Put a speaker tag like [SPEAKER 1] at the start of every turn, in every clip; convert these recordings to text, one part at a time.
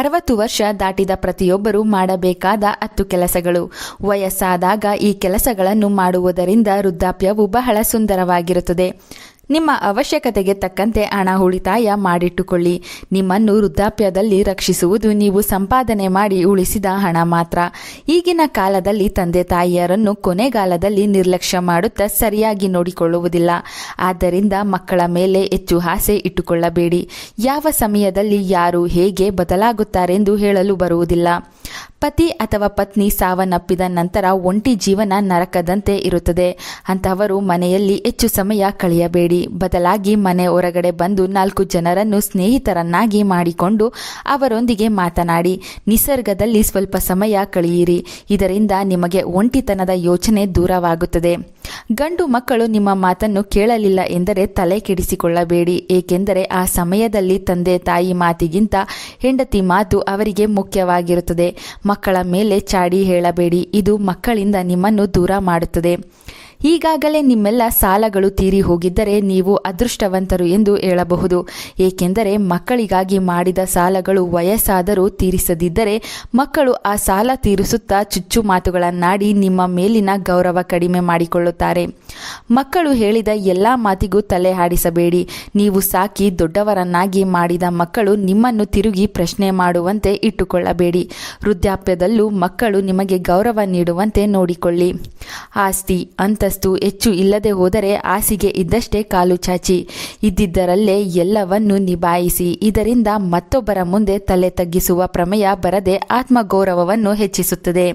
[SPEAKER 1] 60 ವರ್ಷ ದಾಟಿದ ಪ್ರತಿಯೊಬ್ಬರೂ ಮಾಡಬೇಕಾದ 10 ಕೆಲಸಗಳು. ವಯಸ್ಸಾದಾಗ ಈ ಕೆಲಸಗಳನ್ನು ಮಾಡುವುದರಿಂದ ವೃದ್ಧಾಪ್ಯವು ಬಹಳ ಸುಂದರವಾಗಿರುತ್ತದೆ. ನಿಮ್ಮ ಅವಶ್ಯಕತೆಗೆ ತಕ್ಕಂತೆ ಹಣ ಉಳಿತಾಯ ಮಾಡಿಟ್ಟುಕೊಳ್ಳಿ. ನಿಮ್ಮನ್ನು ವೃದ್ಧಾಪ್ಯದಲ್ಲಿ ರಕ್ಷಿಸುವುದು ನೀವು ಸಂಪಾದನೆ ಮಾಡಿ ಉಳಿಸಿದ ಹಣ ಮಾತ್ರ. ಈಗಿನ ಕಾಲದಲ್ಲಿ ತಂದೆ ತಾಯಿಯರನ್ನು ಕೊನೆಗಾಲದಲ್ಲಿ ನಿರ್ಲಕ್ಷ್ಯ ಮಾಡುತ್ತಾ ಸರಿಯಾಗಿ ನೋಡಿಕೊಳ್ಳುವುದಿಲ್ಲ. ಆದ್ದರಿಂದ ಮಕ್ಕಳ ಮೇಲೆ ಹೆಚ್ಚು ಆಸೆ ಇಟ್ಟುಕೊಳ್ಳಬೇಡಿ. ಯಾವ ಸಮಯದಲ್ಲಿ ಯಾರು ಹೇಗೆ ಬದಲಾಗುತ್ತಾರೆಂದು ಹೇಳಲು ಬರುವುದಿಲ್ಲ. ಪತಿ ಅಥವಾ ಪತ್ನಿ ಸಾವನ್ನಪ್ಪಿದ ನಂತರ ಒಂಟಿ ಜೀವನ ನರಕದಂತೆ ಇರುತ್ತದೆ. ಅಂತಹವರು ಮನೆಯಲ್ಲಿ ಹೆಚ್ಚು ಸಮಯ ಕಳೆಯಬೇಡಿ. ಬದಲಾಗಿ ಮನೆ ಹೊರಗಡೆ ಬಂದು 4 ಜನರನ್ನು ಸ್ನೇಹಿತರನ್ನಾಗಿ ಮಾಡಿಕೊಂಡು ಅವರೊಂದಿಗೆ ಮಾತನಾಡಿ ನಿಸರ್ಗದಲ್ಲಿ ಸ್ವಲ್ಪ ಸಮಯ ಕಳೆಯಿರಿ. ಇದರಿಂದ ನಿಮಗೆ ಒಂಟಿತನದ ಯೋಚನೆ ದೂರವಾಗುತ್ತದೆ. ಗಂಡು ಮಕ್ಕಳು ನಿಮ್ಮ ಮಾತನ್ನು ಕೇಳಲಿಲ್ಲ ಎಂದರೆ ತಲೆ ಕೆಡಿಸಿಕೊಳ್ಳಬೇಡಿ. ಏಕೆಂದರೆ ಆ ಸಮಯದಲ್ಲಿ ತಂದೆ ತಾಯಿ ಮಾತಿಗಿಂತ ಹೆಂಡತಿ ಮಾತು ಅವರಿಗೆ ಮುಖ್ಯವಾಗಿರುತ್ತದೆ. ಮಕ್ಕಳ ಮೇಲೆ ಚಾಡಿ ಹೇಳಬೇಡಿ. ಇದು ಮಕ್ಕಳಿಂದ ನಿಮ್ಮನ್ನು ದೂರ ಮಾಡುತ್ತದೆ. ಈಗಾಗಲೇ ನಿಮ್ಮೆಲ್ಲ ಸಾಲಗಳು ತೀರಿ ಹೋಗಿದ್ದರೆ ನೀವು ಅದೃಷ್ಟವಂತರು ಎಂದು ಹೇಳಬಹುದು. ಏಕೆಂದರೆ ಮಕ್ಕಳಿಗಾಗಿ ಮಾಡಿದ ಸಾಲಗಳು ವಯಸ್ಸಾದರೂ ತೀರಿಸದಿದ್ದರೆ ಮಕ್ಕಳು ಆ ಸಾಲ ತೀರಿಸುತ್ತಾ ಚುಚ್ಚು ಮಾತುಗಳನ್ನಾಡಿ ನಿಮ್ಮ ಮೇಲಿನ ಗೌರವ ಕಡಿಮೆ ಮಾಡಿಕೊಳ್ಳುತ್ತಾರೆ. ಮಕ್ಕಳು ಹೇಳಿದ ಎಲ್ಲ ಮಾತಿಗೂ ತಲೆ ಹಾಡಿಸಬೇಡಿ. ನೀವು ಸಾಕಿ ದೊಡ್ಡವರನ್ನಾಗಿ ಮಾಡಿದ ಮಕ್ಕಳು ನಿಮ್ಮನ್ನು ತಿರುಗಿ ಪ್ರಶ್ನೆ ಮಾಡುವಂತೆ ಇಟ್ಟುಕೊಳ್ಳಬೇಡಿ. ವೃದ್ಧಾಪ್ಯದಲ್ಲೂ ಮಕ್ಕಳು ನಿಮಗೆ ಗೌರವ ನೀಡುವಂತೆ ನೋಡಿಕೊಳ್ಳಿ. ಆಸ್ತಿ ಅಂತಸ್ತು ಹೆಚ್ಚು ಇಲ್ಲದೆ ಹೋದರೆ ಹಾಸಿಗೆ ಇದ್ದಷ್ಟೇ ಕಾಲು ಚಾಚಿ. ಇದ್ದಿದ್ದರಲ್ಲೇ ಎಲ್ಲವನ್ನೂ ನಿಭಾಯಿಸಿ. ಇದರಿಂದ ಮತ್ತೊಬ್ಬರ ಮುಂದೆ ತಲೆ ತಗ್ಗಿಸುವ ಪ್ರಮೇಯ ಬರದೆ ಆತ್ಮಗೌರವವನ್ನು ಹೆಚ್ಚಿಸುತ್ತದೆ.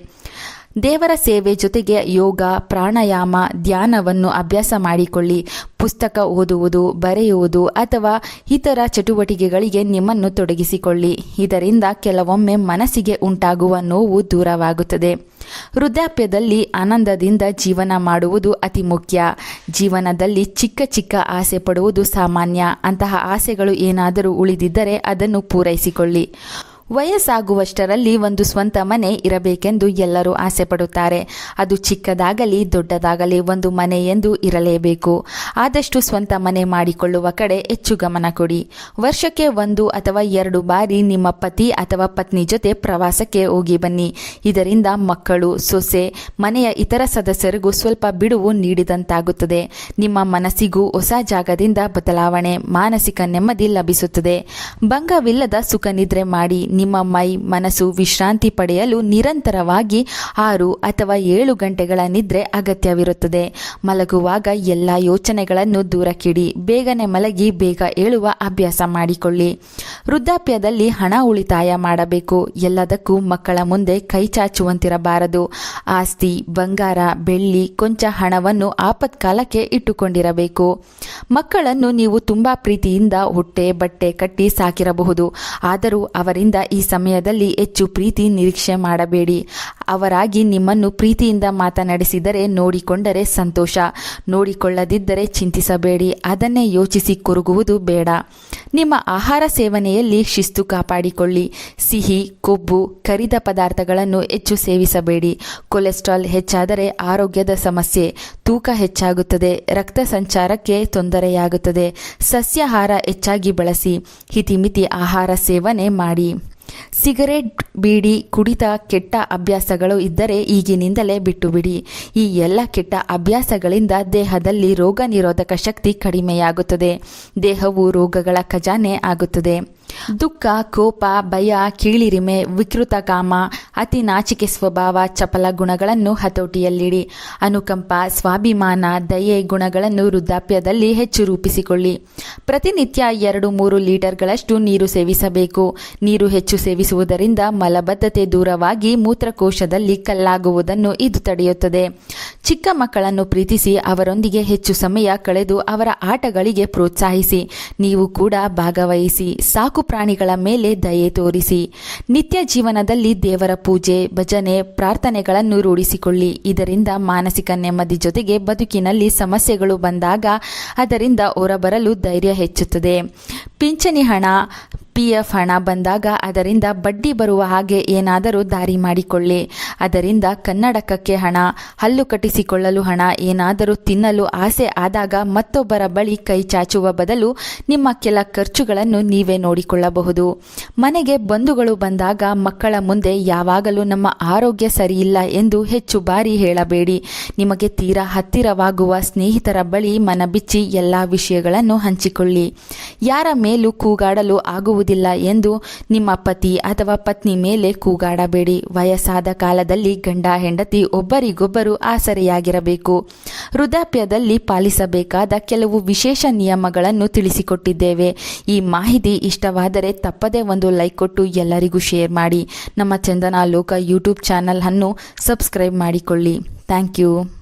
[SPEAKER 1] ದೇವರ ಸೇವೆ ಜೊತೆಗೆ ಯೋಗ, ಪ್ರಾಣಾಯಾಮ, ಧ್ಯಾನವನ್ನು ಅಭ್ಯಾಸ ಮಾಡಿಕೊಳ್ಳಿ. ಪುಸ್ತಕ ಓದುವುದು, ಬರೆಯುವುದು ಅಥವಾ ಇತರ ಚಟುವಟಿಕೆಗಳಿಗೆ ನಿಮ್ಮನ್ನು ತೊಡಗಿಸಿಕೊಳ್ಳಿ. ಇದರಿಂದ ಕೆಲವೊಮ್ಮೆ ಮನಸ್ಸಿಗೆ ಉಂಟಾಗುವ ನೋವು ದೂರವಾಗುತ್ತದೆ. ವೃದ್ಧಾಪ್ಯದಲ್ಲಿ ಆನಂದದಿಂದ ಜೀವನ ಮಾಡುವುದು ಅತಿ ಮುಖ್ಯ. ಜೀವನದಲ್ಲಿ ಚಿಕ್ಕ ಚಿಕ್ಕ ಆಸೆ ಪಡುವುದು ಸಾಮಾನ್ಯ. ಅಂತಹ ಆಸೆಗಳು ಏನಾದರೂ ಉಳಿದಿದ್ದರೆ ಅದನ್ನು ಪೂರೈಸಿಕೊಳ್ಳಿ. ವಯಸ್ಸಾಗುವಷ್ಟರಲ್ಲಿ ಒಂದು ಸ್ವಂತ ಮನೆ ಇರಬೇಕೆಂದು ಎಲ್ಲರೂ ಆಸೆ ಪಡುತ್ತಾರೆ. ಅದು ಚಿಕ್ಕದಾಗಲಿ ದೊಡ್ಡದಾಗಲಿ ಒಂದು ಮನೆ ಎಂದು ಇರಲೇಬೇಕು. ಆದಷ್ಟು ಸ್ವಂತ ಮನೆ ಮಾಡಿಕೊಳ್ಳುವ ಕಡೆ ಹೆಚ್ಚು ಗಮನ ಕೊಡಿ. ವರ್ಷಕ್ಕೆ 1 ಅಥವಾ 2 ಬಾರಿ ನಿಮ್ಮ ಪತಿ ಅಥವಾ ಪತ್ನಿ ಜೊತೆ ಪ್ರವಾಸಕ್ಕೆ ಹೋಗಿ ಬನ್ನಿ. ಇದರಿಂದ ಮಕ್ಕಳು, ಸೊಸೆ, ಮನೆಯ ಇತರ ಸದಸ್ಯರಿಗೂ ಸ್ವಲ್ಪ ಬಿಡುವು ನೀಡಿದಂತಾಗುತ್ತದೆ. ನಿಮ್ಮ ಮನಸ್ಸಿಗೂ ಹೊಸ ಜಾಗದಿಂದ ಬದಲಾವಣೆ, ಮಾನಸಿಕ ನೆಮ್ಮದಿ ಲಭಿಸುತ್ತದೆ. ಭಂಗವಿಲ್ಲದ ಸುಖ ನಿದ್ರೆ ಮಾಡಿ. ನಿಮ್ಮ ಮೈ ಮನಸ್ಸು ವಿಶ್ರಾಂತಿ ಪಡೆಯಲು ನಿರಂತರವಾಗಿ 6 ಅಥವಾ 7 ಗಂಟೆಗಳ ನಿದ್ರೆ ಅಗತ್ಯವಿರುತ್ತದೆ. ಮಲಗುವಾಗ ಎಲ್ಲ ಯೋಚನೆಗಳನ್ನು ದೂರಕ್ಕಿಡಿ. ಬೇಗನೆ ಮಲಗಿ ಬೇಗ ಏಳುವ ಅಭ್ಯಾಸ ಮಾಡಿಕೊಳ್ಳಿ. ವೃದ್ಧಾಪ್ಯದಲ್ಲಿ ಹಣ ಉಳಿತಾಯ ಮಾಡಬೇಕು. ಎಲ್ಲದಕ್ಕೂ ಮಕ್ಕಳ ಮುಂದೆ ಕೈ ಚಾಚುವಂತಿರಬಾರದು. ಆಸ್ತಿ, ಬಂಗಾರ, ಬೆಳ್ಳಿ, ಕೊಂಚ ಹಣವನ್ನು ಆಪತ್ಕಾಲಕ್ಕೆ ಇಟ್ಟುಕೊಂಡಿರಬೇಕು. ಮಕ್ಕಳನ್ನು ನೀವು ತುಂಬಾ ಪ್ರೀತಿಯಿಂದ ಹೊಟ್ಟೆ ಬಟ್ಟೆ ಕಟ್ಟಿ ಸಾಕಿರಬಹುದು. ಆದರೂ ಅವರಿಂದ ಈ ಸಮಯದಲ್ಲಿ ಹೆಚ್ಚು ಪ್ರೀತಿ ನಿರೀಕ್ಷೆ ಮಾಡಬೇಡಿ. ಅವರಾಗಿ ನಿಮ್ಮನ್ನು ಪ್ರೀತಿಯಿಂದ ಮಾತನಾಡಿಸಿದರೆ ನೋಡಿಕೊಂಡರೆ ಸಂತೋಷ, ನೋಡಿಕೊಳ್ಳದಿದ್ದರೆ ಚಿಂತಿಸಬೇಡಿ. ಅದನ್ನೇ ಯೋಚಿಸಿ ಕೊರಗುವುದು ಬೇಡ. ನಿಮ್ಮ ಆಹಾರ ಸೇವನೆಯಲ್ಲಿ ಶಿಸ್ತು ಕಾಪಾಡಿಕೊಳ್ಳಿ. ಸಿಹಿ, ಕೊಬ್ಬು, ಕರಿದ ಪದಾರ್ಥಗಳನ್ನು ಹೆಚ್ಚು ಸೇವಿಸಬೇಡಿ. ಕೊಲೆಸ್ಟ್ರಾಲ್ ಹೆಚ್ಚಾದರೆ ಆರೋಗ್ಯದ ಸಮಸ್ಯೆ, ತೂಕ ಹೆಚ್ಚಾಗುತ್ತದೆ, ರಕ್ತ ಸಂಚಾರಕ್ಕೆ ತೊಂದರೆಯಾಗುತ್ತದೆ. ಸಸ್ಯಾಹಾರ ಹೆಚ್ಚಾಗಿ ಬಳಸಿ. ಹಿತಿಮಿತಿ ಆಹಾರ ಸೇವನೆ ಮಾಡಿ. ಸಿಗರೇಟ್, ಬೀಡಿ, ಕುಡಿತ ಕೆಟ್ಟ ಅಭ್ಯಾಸಗಳು ಇದ್ದರೆ ಈಗಿನಿಂದಲೇ ಬಿಟ್ಟುಬಿಡಿ. ಈ ಎಲ್ಲ ಕೆಟ್ಟ ಅಭ್ಯಾಸಗಳಿಂದ ದೇಹದಲ್ಲಿ ರೋಗ ನಿರೋಧಕ ಶಕ್ತಿ ಕಡಿಮೆಯಾಗುತ್ತದೆ. ದೇಹವು ರೋಗಗಳ ಖಜಾನೆ ಆಗುತ್ತದೆ. ದುಃಖ, ಕೋಪ, ಭಯ, ಕೀಳಿರಿಮೆ, ವಿಕೃತ ಕಾಮ, ಅತಿ ನಾಚಿಕೆ ಸ್ವಭಾವ, ಚಪಲ ಗುಣಗಳನ್ನು ಹತೋಟಿಯಲ್ಲಿಡಿ. ಅನುಕಂಪ, ಸ್ವಾಭಿಮಾನ, ದಯೆ ಗುಣಗಳನ್ನು ವೃದ್ಧಾಪ್ಯದಲ್ಲಿ ಹೆಚ್ಚು ರೂಪಿಸಿಕೊಳ್ಳಿ. ಪ್ರತಿನಿತ್ಯ 2-3 ಲೀಟರ್ಗಳಷ್ಟು ನೀರು ಸೇವಿಸಬೇಕು. ನೀರು ಹೆಚ್ಚು ಸೇವಿಸುವುದರಿಂದ ಮಲಬದ್ಧತೆ ದೂರವಾಗಿ ಮೂತ್ರಕೋಶದಲ್ಲಿ ಕಲ್ಲಾಗುವುದನ್ನು ಇದು ತಡೆಯುತ್ತದೆ. ಚಿಕ್ಕ ಮಕ್ಕಳನ್ನು ಪ್ರೀತಿಸಿ ಅವರೊಂದಿಗೆ ಹೆಚ್ಚು ಸಮಯ ಕಳೆದು ಅವರ ಆಟಗಳಿಗೆ ಪ್ರೋತ್ಸಾಹಿಸಿ. ನೀವು ಕೂಡ ಭಾಗವಹಿಸಿ. ಸಾಕು ಪ್ರಾಣಿಗಳ ಮೇಲೆ ದಯೆ ತೋರಿಸಿ. ನಿತ್ಯ ಜೀವನದಲ್ಲಿ ದೇವರ ಪೂಜೆ, ಭಜನೆ, ಪ್ರಾರ್ಥನೆಗಳನ್ನು ರೂಢಿಸಿಕೊಳ್ಳಿ. ಇದರಿಂದ ಮಾನಸಿಕ ನೆಮ್ಮದಿ ಜೊತೆಗೆ ಬದುಕಿನಲ್ಲಿ ಸಮಸ್ಯೆಗಳು ಬಂದಾಗ ಅದರಿಂದ ಹೊರಬರಲು ಧೈರ್ಯ ಹೆಚ್ಚುತ್ತದೆ. ಪಿಂಚಣಿ ಹಣ, PF ಹಣ ಬಂದಾಗ ಅದರಿಂದ ಬಡ್ಡಿ ಬರುವ ಹಾಗೆ ಏನಾದರೂ ದಾರಿ ಮಾಡಿಕೊಳ್ಳಿ. ಅದರಿಂದ ಕನ್ನಡಕಕ್ಕೆ ಹಣ, ಹಲ್ಲು ಕಟ್ಟಿಸಿಕೊಳ್ಳಲು ಹಣ, ಏನಾದರೂ ತಿನ್ನಲು ಆಸೆ ಆದಾಗ ಮತ್ತೊಬ್ಬರ ಬಳಿ ಕೈ ಚಾಚುವ ಬದಲು ನಿಮ್ಮ ಕೆಲ ಖರ್ಚುಗಳನ್ನು ನೀವೇ ನೋಡಿಕೊಳ್ಳಬಹುದು. ಮನೆಗೆ ಬಂಧುಗಳು ಬಂದಾಗ ಮಕ್ಕಳ ಮುಂದೆ ಯಾವಾಗಲೂ ನಮ್ಮ ಆರೋಗ್ಯ ಸರಿಯಿಲ್ಲ ಎಂದು ಹೆಚ್ಚು ಬಾರಿ ಹೇಳಬೇಡಿ. ನಿಮಗೆ ತೀರಾ ಹತ್ತಿರವಾಗುವ ಸ್ನೇಹಿತರ ಬಳಿ ಮನಬಿಚ್ಚಿ ಎಲ್ಲ ವಿಷಯಗಳನ್ನು ಹಂಚಿಕೊಳ್ಳಿ. ಯಾರ ಮೇಲೂ ಕೂಗಾಡಲು ಆಗುವುದಿಲ್ಲ ಎಂದು ನಿಮ್ಮ ಪತಿ ಅಥವಾ ಪತ್ನಿ ಮೇಲೆ ಕೂಗಾಡಬೇಡಿ. ವಯಸ್ಸಾದ ಕಾಲದಲ್ಲಿ ಗಂಡ ಹೆಂಡತಿ ಒಬ್ಬರಿಗೊಬ್ಬರು ಆಸರೆಯಾಗಿರಬೇಕು. ವೃದ್ಧಾಪ್ಯದಲ್ಲಿ ಪಾಲಿಸಬೇಕಾದ ಕೆಲವು ವಿಶೇಷ ನಿಯಮಗಳನ್ನು ತಿಳಿಸಿಕೊಟ್ಟಿದ್ದೇವೆ. ಈ ಮಾಹಿತಿ ಇಷ್ಟವಾದರೆ ತಪ್ಪದೇ ಒಂದು ಲೈಕ್ ಕೊಟ್ಟು ಎಲ್ಲರಿಗೂ ಶೇರ್ ಮಾಡಿ. ನಮ್ಮ ಚಂದನ ಲೋಕ ಯೂಟ್ಯೂಬ್ ಚಾನಲ್ ಅನ್ನು ಸಬ್ಸ್ಕ್ರೈಬ್ ಮಾಡಿಕೊಳ್ಳಿ. Thank you.